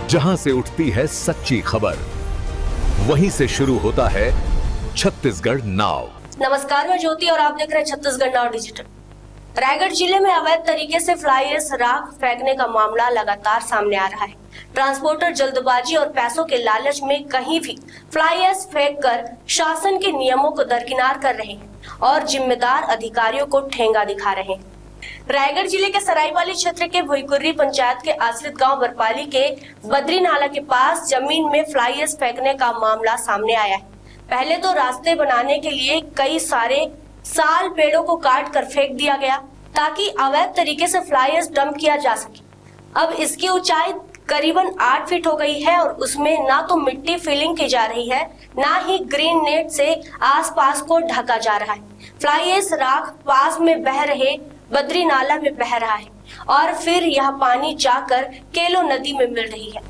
जहां से उठती है सच्ची खबर, वहीं से शुरू होता है छत्तीसगढ़ नाउ। नमस्कार, मैं ज्योति और आप देख रहे हैं छत्तीसगढ़ नाउ डिजिटल। रायगढ़ जिले में अवैध तरीके से फ्लाई ऐश राख फेंकने का मामला लगातार सामने आ रहा है। ट्रांसपोर्टर जल्दबाजी और पैसों के लालच में कहीं भी फ्लाई ऐश फेंककर शासन के नियमों को दरकिनार कर रहे हैं और जिम्मेदार अधिकारियों को ठेंगा दिखा रहे हैं। रायगढ़ जिले के सरायवाली क्षेत्र के भुईकुर्री पंचायत के आश्रित गांव बरपाली के बद्री नाला के पास जमीन में फ्लाई ऐश फेंकने का मामला सामने आया है। पहले तो रास्ते बनाने के लिए कई सारे साल पेड़ों को काट कर फेंक दिया गया ताकि अवैध तरीके से फ्लाई ऐश डंप किया जा सके। अब इसकी ऊंचाई करीबन 8 फीट हो गई है और उसमें ना तो मिट्टी फिलिंग की जा रही है, ना ही ग्रीन नेट से आसपास को ढका जा रहा है। फ्लाई ऐश राख पास में बह रहे बद्री नाला में बह रहा है और फिर यह पानी जाकर केलो नदी में मिल रही है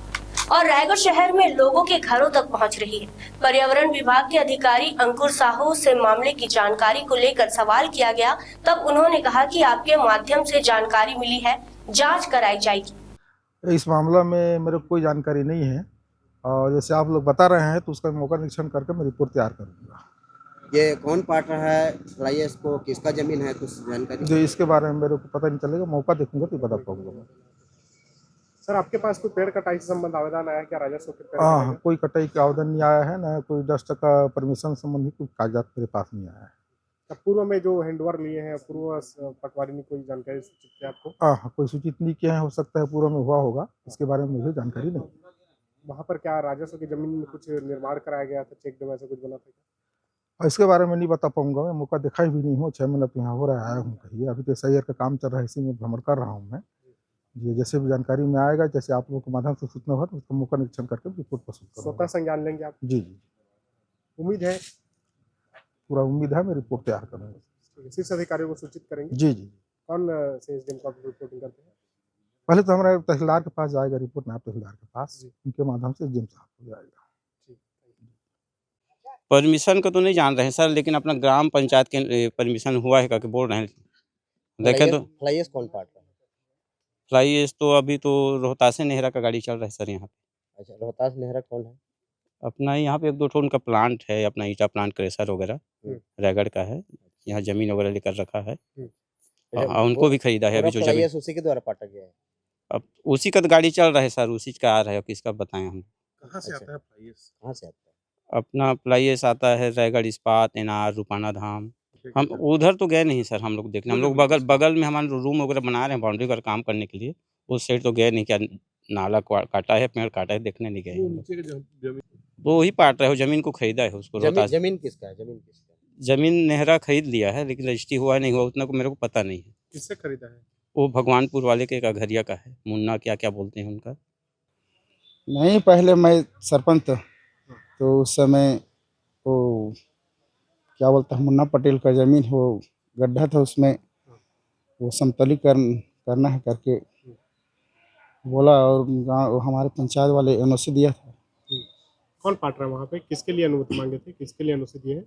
और रायगढ़ शहर में लोगों के घरों तक पहुंच रही है। पर्यावरण विभाग के अधिकारी अंकुर साहू से मामले की जानकारी को लेकर सवाल किया गया, तब उन्होंने कहा कि आपके माध्यम से जानकारी मिली है, जांच कराई जाएगी। इस मामला में मेरे को कोई जानकारी नहीं है और जैसे आप लोग बता रहे हैं तो उसका मौका निरीक्षण करके मैं रिपोर्ट तैयार करूँगा। ये कौन पाट रहा है फ्लाई ऐश को, किसका जमीन है, कुछ जानकारी? जो इसके बारे में मेरे को पता नहीं चलेगा, मौका देखूंगा तो बता पाऊंगा। सर, आपके पास कोई पेड़ कटाई से संबंध आवेदन आया क्या? राजस्व के पेड़? हाँ, कोई कटाई का आवेदन नहीं आया है, ना कोई डस्ट का परमिशन संबंधी कुछ कागजात मेरे पास नहीं आया है। पूर्व में जो हैंडओवर लिए हैं पूर्व पटवारी ने कोई जानकारी सूचित किया आपको? हाँ, कोई सूचित नहीं किया है, हो सकता है पूर्व में हुआ होगा, इसके बारे में मुझे जानकारी नहीं। वहाँ पर क्या राजस्व की जमीन में कुछ निर्माण कराया गया था, चेक डैम ऐसा कुछ बना था क्या? इसके बारे में नहीं बता पाऊंगा, मैं मौका देखा ही भी नहीं हूँ। 6 महीना तो यहाँ हो रहा है, आया हूँ कहिए, अभी तो SIR का काम चल रहा है, इसी में भ्रमण कर रहा हूँ मैं। ये जैसे भी जानकारी में आएगा, जैसे आप लोगों के माध्यम से सूचना हो तो उसका मौका निरीक्षण करके रिपोर्ट प्रस्तुत करूँगा। स्वतः संज्ञान लेंगे आप? जी जी, उम्मीद है? पूरा उम्मीद है, मैं रिपोर्ट तैयार करूँगा। शीर्ष अधिकारियों को सूचित करेंगे? जी जी। कौन से SDM को आप रिपोर्टिंग करते हैं? पहले तो हमारा तहसीलदार के पास जाएगा रिपोर्ट, नायब तहसीलदार के पास, उनके माध्यम से SDM साहब को जाएगा। परमिशन का तो नहीं जान रहे हैं सर, लेकिन अपना ग्राम पंचायत के परमिशन हुआ है करके बोल रहे हैं। देखें तो फ्लाई ऐश कौन पाट रहा है? फ्लाई ऐश तो अभी तो रोहतास से नेहरा का गाड़ी चल रहा है सर यहाँ पे। अच्छा, रोहतास नेहरा कौन है? अपना यहाँ पे 1-2 ठो उनका प्लांट है, अपना ईटा प्लांट, क्रेशर वगैरह रायगढ़ का है। यहाँ जमीन वगैरह लेकर रखा है और उनको भी खरीदा है अभी जो फ्लाई जमीन। ऐश उसी के द्वारा पाटा गया है? अब उसी का तो गाड़ी चल रहा है सर, उसी का आ रहा है, किसका बताएं हम। कहाँ से आता है फ्लाई ऐश? कहाँ से आता है? अपना फ्लाई ऐश आता है रायगढ़ इस्पात, एनार, रूपाना धाम। हम उधर तो गए नहीं सर, हम लोग देखने। हम लोग बगल में हमारे रूम वगैरह बना रहे हैं बाउंड्री पर काम करने के लिए, उस साइड तो गए नहीं। क्या नाला काटा है, पेड़ काटा है, देखने नहीं गए हम लोग। वो ही पाट रहे हो, जमीन को खरीदा है उसको। जमीन किसका है? जमीन नेहरा खरीद लिया है, लेकिन रजिस्ट्री हुआ नहीं हुआ उतना को मेरे को पता नहीं है। किससे खरीदा है? वो भगवानपुर वाले के घरिया का है, मुन्ना क्या क्या बोलते हैं उनका। नहीं, पहले मैं सरपंच था तो उस समय वो क्या बोलता है, मुन्ना पटेल का ज़मीन वो गड्ढा था, उसमें वो समतलीकरण करना है करके बोला और गाँव हमारे पंचायत वाले NOC दिया था। कौन पाट रहा है वहाँ पे? किसके लिए अनुमति मांगे थे, किसके लिए NOC दिए है?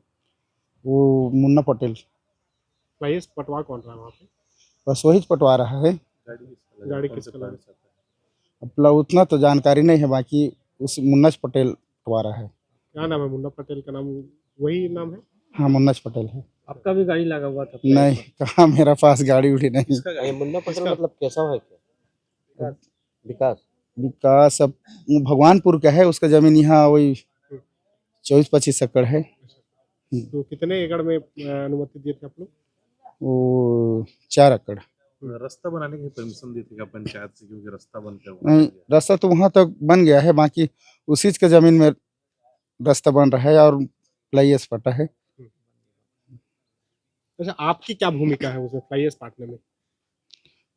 वो मुन्ना पटेल। फ्लाई ऐश पटवा कौन रहा है वहाँ पे? बस वही पटवा रहा है। गाड़ी किसका लगा? अब उतना तो जानकारी नहीं है, बाकी उस मुन्ना पटेल पटवा रहा है। क्या नाम है मुन्ना पटेल का? नाम वही नाम है? हाँ, मुन्ना पटेल है। आपका भी गाड़ी लगा हुआ था? नहीं, कहाँ, मेरा पास गाड़ी उड़ी नहीं। मुन्ना पटेल मतलब कैसा है? क्या विकास अब भगवानपुर का है, उसका जमीन यहाँ वही 24-25 एकड़ है। तो कितने एकड़ में अनुमति दिए थे आप लोग? वो 4 एकड़। रास्ता बनाने की परमिशन दी थी क्या पंचायत से? क्योंकि रास्ता बनकर नहीं, रास्ता तो वहाँ तक बन गया है, बाकी उसी के जमीन में रास्ता बन रहा है और फ्लाई ऐश पटा है। अच्छा, आपकी क्या भूमिका है उसमें फ्लाई ऐश पाटने में?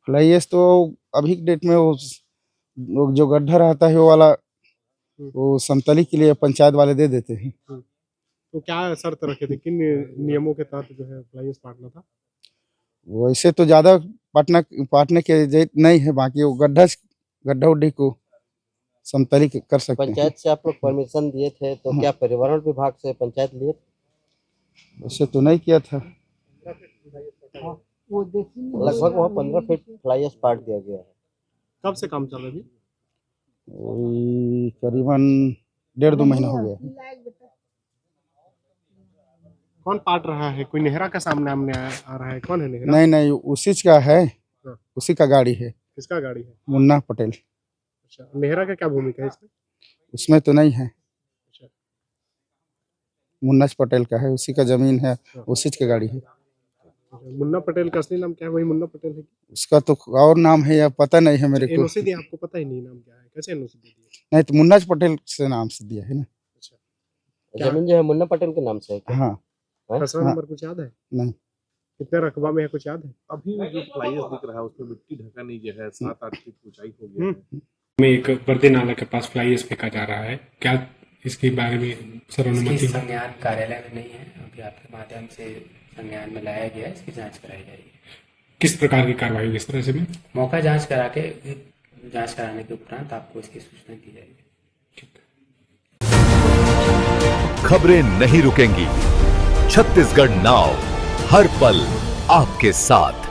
फ्लाई ऐश तो अभी के डेट में वो जो गड्ढा रहता है वो वाला, वो समतली के लिए पंचायत वाले दे देते हैं। तो क्या शर्त रखे थे, किन नियमों के तहत जो है फ्लाई ऐश पाटना था? वैसे तो ज्यादा पाटने के नहीं है, बाकी वो गड्ढा उड्ढी को समतली कर सकते हैं। पंचायत से आप लोग परमिशन दिए थे तो क्या पर्यावरण विभाग से पंचायत लिए? वैसे तो नहीं किया था। लगभग वहाँ 15 फीट फ्लाई ऐश पाट दिया गया है। कब से काम चल रहा है? वही करीबन 1.5-2 महीना हो गया। कौन पाट रहा है? कोई नेहरा का सामने आमने आ रहा है? कौन है नेहरा? नहीं नहीं, उसी का है, हाँ। उसी का गाड़ी है, किसका गाड़ी है? मुन्ना पटेल। अच्छा, नेहरा का क्या भूमिका है इसमें? उसमें तो नहीं है, अच्छा, मुन्ना पटेल का है, उसी का जमीन है, उसी का गाड़ी है। मुन्ना पटेल का असली नाम क्या है? वही मुन्ना पटेल है? उसका तो और नाम है या पता नहीं है मेरे को। एनओसी दिया आपको पता ही नहीं नाम क्या है? कैसे एनओसी दे दिया? नहीं तो मुन्ना पटेल से नाम से दिया है ना। क्या? जमीन जो है मुन्ना पटेल के नाम से है क्या? हाँ खसरा हाँ। नंबर कुछ याद है? नहीं। कितने रकबा में है कुछ याद है? अभी जो फ्लाईएस दिख रहा है उसमें मिट्टी ढका नहीं गया है, 7-8 फीट ऊंचाई हो गया है। में एक वर्दी नाला के पास फ्लाईएस फेंका जा रहा है, क्या इसके बारे में इसकी सर्वनुमति? संज्ञान कार्यालय में नहीं है, अभी आपके माध्यम से संज्ञान में लाया गया है, इसकी जांच कराई जाएगी। किस प्रकार की कार्रवाई होगी इस तरह से में? मौका जांच कराने के उपरांत आपको इसकी सूचना दी जाएगी। खबरें नहीं रुकेंगी। छत्तीसगढ़ नाउ हर पल आपके साथ।